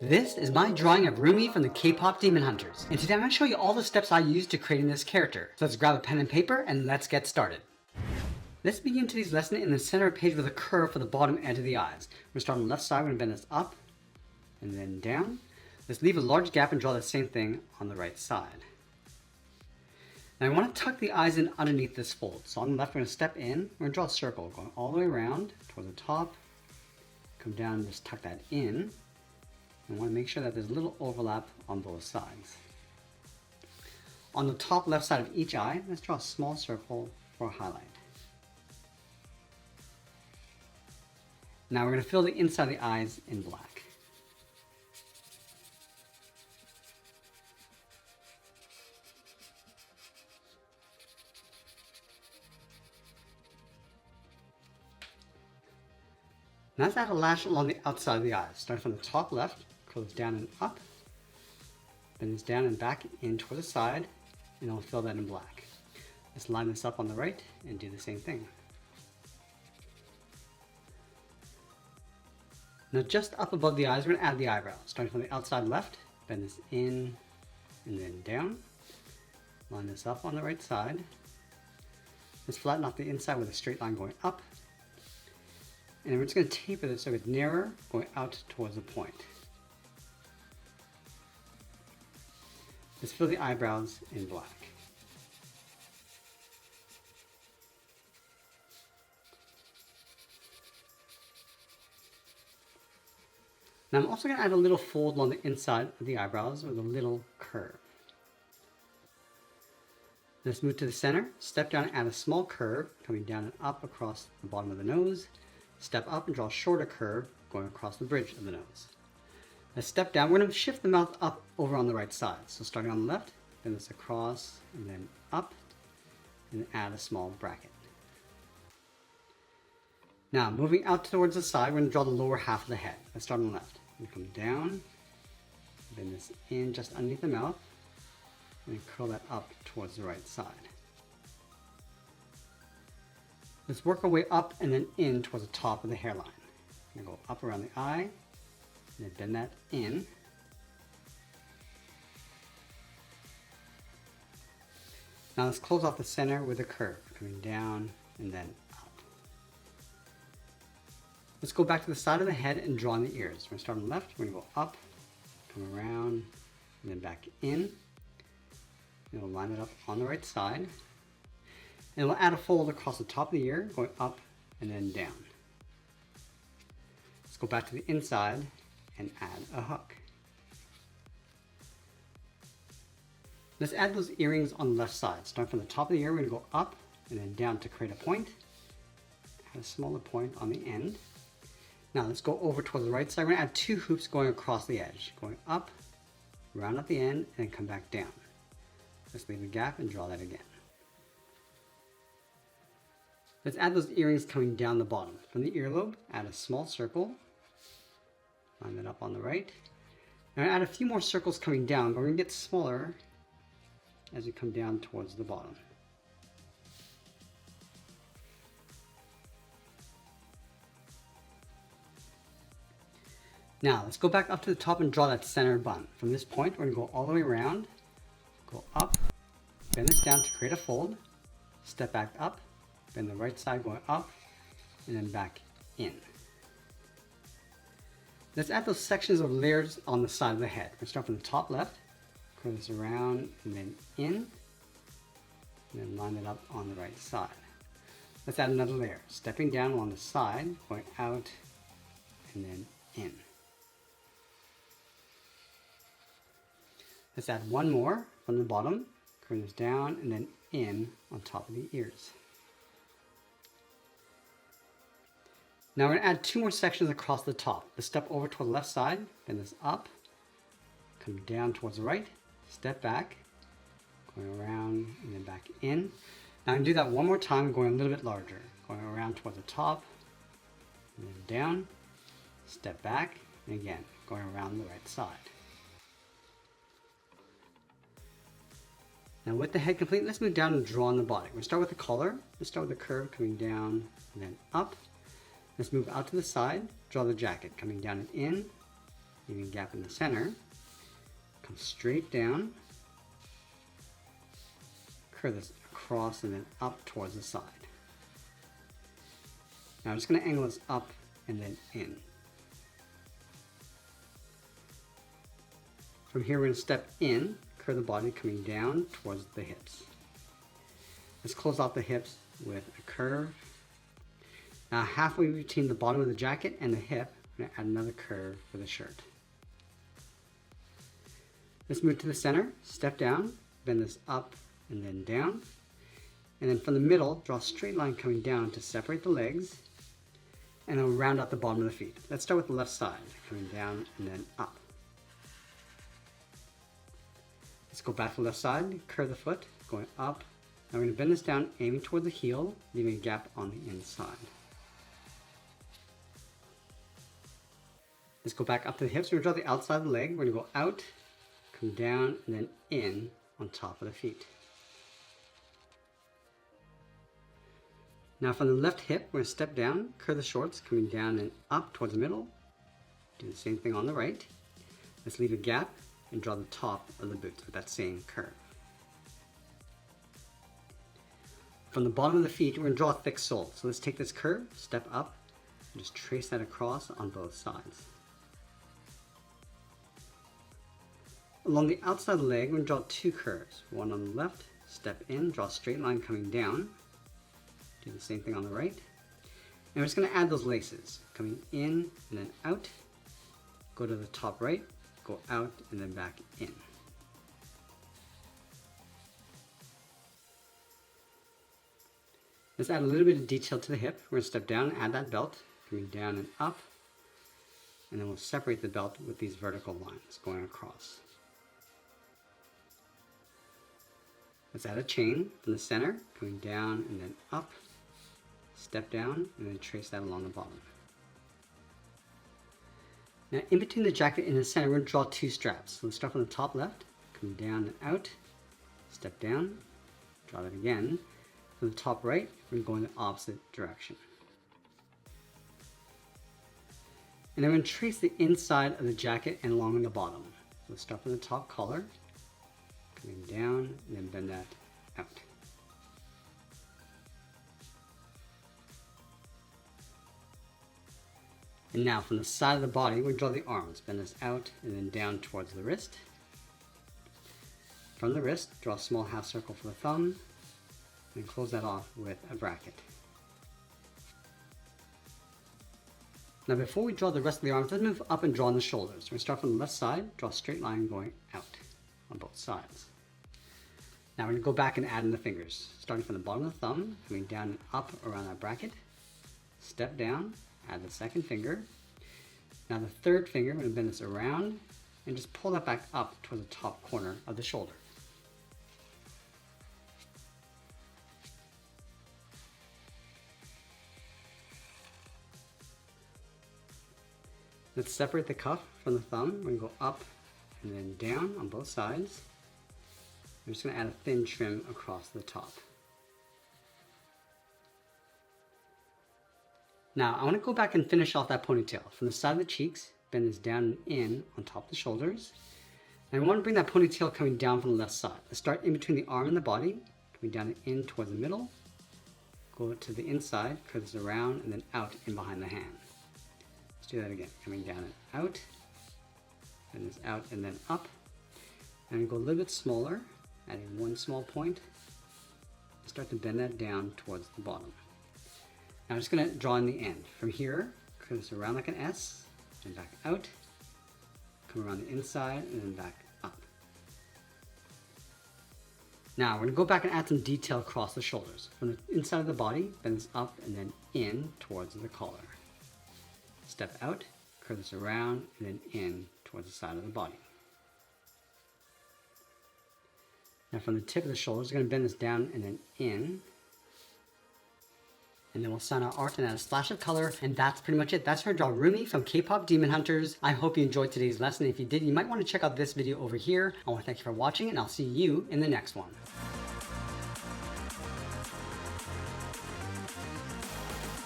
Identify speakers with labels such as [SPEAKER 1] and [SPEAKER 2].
[SPEAKER 1] This is my drawing of Rumi from the K-pop Demon Hunters, and today I'm going to show you all the steps I used to creating this character. So let's grab a pen and paper and let's get started. Let's begin today's lesson in the center of the page with a curve for the bottom edge of the eyes. We're going to start on the left side, we're going to bend this up and then down. Let's leave a large gap and draw the same thing on the right side. Now I want to tuck the eyes in underneath this fold. So on the left we're going to step in, we're going to draw a circle going all the way around towards the top, come down and just tuck that in. I want to make sure that there's a little overlap on both sides. On the top left side of each eye, let's draw a small circle for a highlight. Now we're going to fill the inside of the eyes in black. Now let's add a lash along the outside of the eyes, starting from the top left, curls down and up, then it's down and back in toward the side, and I'll fill that in black. Let's line this up on the right and do the same thing. Now just up above the eyes, we're going to add the eyebrows, starting from the outside left, bend this in and then down, line this up on the right side. Let's flatten off the inside with a straight line going up. And then we're just going to taper this so it's nearer, going out towards the point. Let's fill the eyebrows in black. Now I'm also going to add a little fold along the inside of the eyebrows with a little curve. Let's move to the center, step down and add a small curve coming down and up across the bottom of the nose. Step up and draw a shorter curve going across the bridge of the nose. Let's step down. We're going to shift the mouth up over on the right side. So starting on the left, bend this across and then up and add a small bracket. Now moving out towards the side, we're going to draw the lower half of the head. Let's start on the left. We come down, bend this in just underneath the mouth and curl that up towards the right side. Let's work our way up and then in towards the top of the hairline. We're going to go up around the eye, and then bend that in. Now let's close off the center with a curve, coming down and then up. Let's go back to the side of the head and draw in the ears. We're going to start on the left, we're going to go up, come around, and then back in. And we'll line it up on the right side. And we'll add a fold across the top of the ear, going up and then down. Let's go back to the inside and add a hook. Let's add those earrings on the left side. Starting from the top of the ear, we're going to go up and then down to create a point. Add a smaller point on the end. Now let's go over towards the right side. We're going to add two hoops going across the edge, going up, round at the end, and then come back down. Let's leave a gap and draw that again. Let's add those earrings coming down the bottom. From the earlobe, add a small circle. Line that up on the right. Now add a few more circles coming down, but we're going to get smaller as we come down towards the bottom. Now let's go back up to the top and draw that center bun. From this point, we're going to go all the way around, go up, bend this down to create a fold, step back up, bend the right side going up, and then back in. Let's add those sections of layers on the side of the head. We'll start from the top left, curl this around, and then in, and then line it up on the right side. Let's add another layer, stepping down along the side, going out, and then in. Let's add one more from the bottom, curl this down, and then in on top of the ears. Now we're going to add two more sections across the top. Let's step over toward the left side, bend this up, come down towards the right, step back, going around and then back in. Now I'm going to do that one more time, going a little bit larger, going around towards the top, and then down, step back, and again, going around the right side. Now with the head complete, let's move down and draw on the body. We're going to start with the collar. Let's start with the curve coming down and then up. Let's move out to the side, draw the jacket coming down and in, leaving a gap in the center, come straight down, curve this across and then up towards the side. Now I'm just going to angle this up and then in. From here we're going to step in, curve the body coming down towards the hips. Let's close off the hips with a curve. Now halfway between the bottom of the jacket and the hip, I'm going to add another curve for the shirt. Let's move to the center, step down, bend this up and then down. And then from the middle, draw a straight line coming down to separate the legs. And then round out the bottom of the feet. Let's start with the left side, coming down and then up. Let's go back to the left side, curve the foot, going up. Now we're going to bend this down, aiming toward the heel, leaving a gap on the inside. Let's go back up to the hips. We're going to draw the outside of the leg. We're going to go out, come down, and then in on top of the feet. Now from the left hip, we're going to step down, curve the shorts, coming down and up towards the middle. Do the same thing on the right. Let's leave a gap and draw the top of the boots with that same curve. From the bottom of the feet, we're going to draw a thick sole. So let's take this curve, step up, and just trace that across on both sides. Along the outside of the leg, we're going to draw two curves. One on the left, step in, draw a straight line coming down. Do the same thing on the right. And we're just going to add those laces, coming in and then out. Go to the top right, go out and then back in. Let's add a little bit of detail to the hip. We're going to step down, add that belt, coming down and up. And then we'll separate the belt with these vertical lines going across. Let's add a chain from the center, coming down and then up. Step down and then trace that along the bottom. Now in between the jacket and the center, we're going to draw two straps. So let's start from the top left, come down and out, step down, draw that again. From the top right, we're going to go in the opposite direction. And then we're going to trace the inside of the jacket and along the bottom. So let's start from the top collar, coming down and then bend that out. And now from the side of the body, we draw the arms, bend this out and then down towards the wrist. From the wrist, draw a small half circle for the thumb, and close that off with a bracket. Now before we draw the rest of the arms, let's move up and draw on the shoulders. We're going to start from the left side, draw a straight line going out on both sides. Now we're going to go back and add in the fingers, starting from the bottom of the thumb, coming down and up around that bracket, step down, add the second finger. Now the third finger, we're going to bend this around and just pull that back up towards the top corner of the shoulder. Let's separate the cuff from the thumb. We're going to go up and then down on both sides. I'm just going to add a thin trim across the top. Now I want to go back and finish off that ponytail. From the side of the cheeks, bend this down and in on top of the shoulders. And I want to bring that ponytail coming down from the left side. Let's start in between the arm and the body, coming down and in towards the middle. Go to the inside, curve this around, and then out in behind the hand. Let's do that again, coming down and out, and this out and then up. And go a little bit smaller, adding one small point. Start to bend that down towards the bottom. Now I'm just going to draw in the end. From here, curve this around like an S, and back out, come around the inside, and then back up. Now we're going to go back and add some detail across the shoulders. From the inside of the body, bend this up and then in towards the collar. Step out, curve this around, and then in towards the side of the body. Now from the tip of the shoulders, we're going to bend this down and then in. And then we'll sign our art and add a splash of color. And that's pretty much it. That's how I draw Rumi from K-pop Demon Hunters. I hope you enjoyed today's lesson. If you did, you might want to check out this video over here. I want to thank you for watching, and I'll see you in the next one.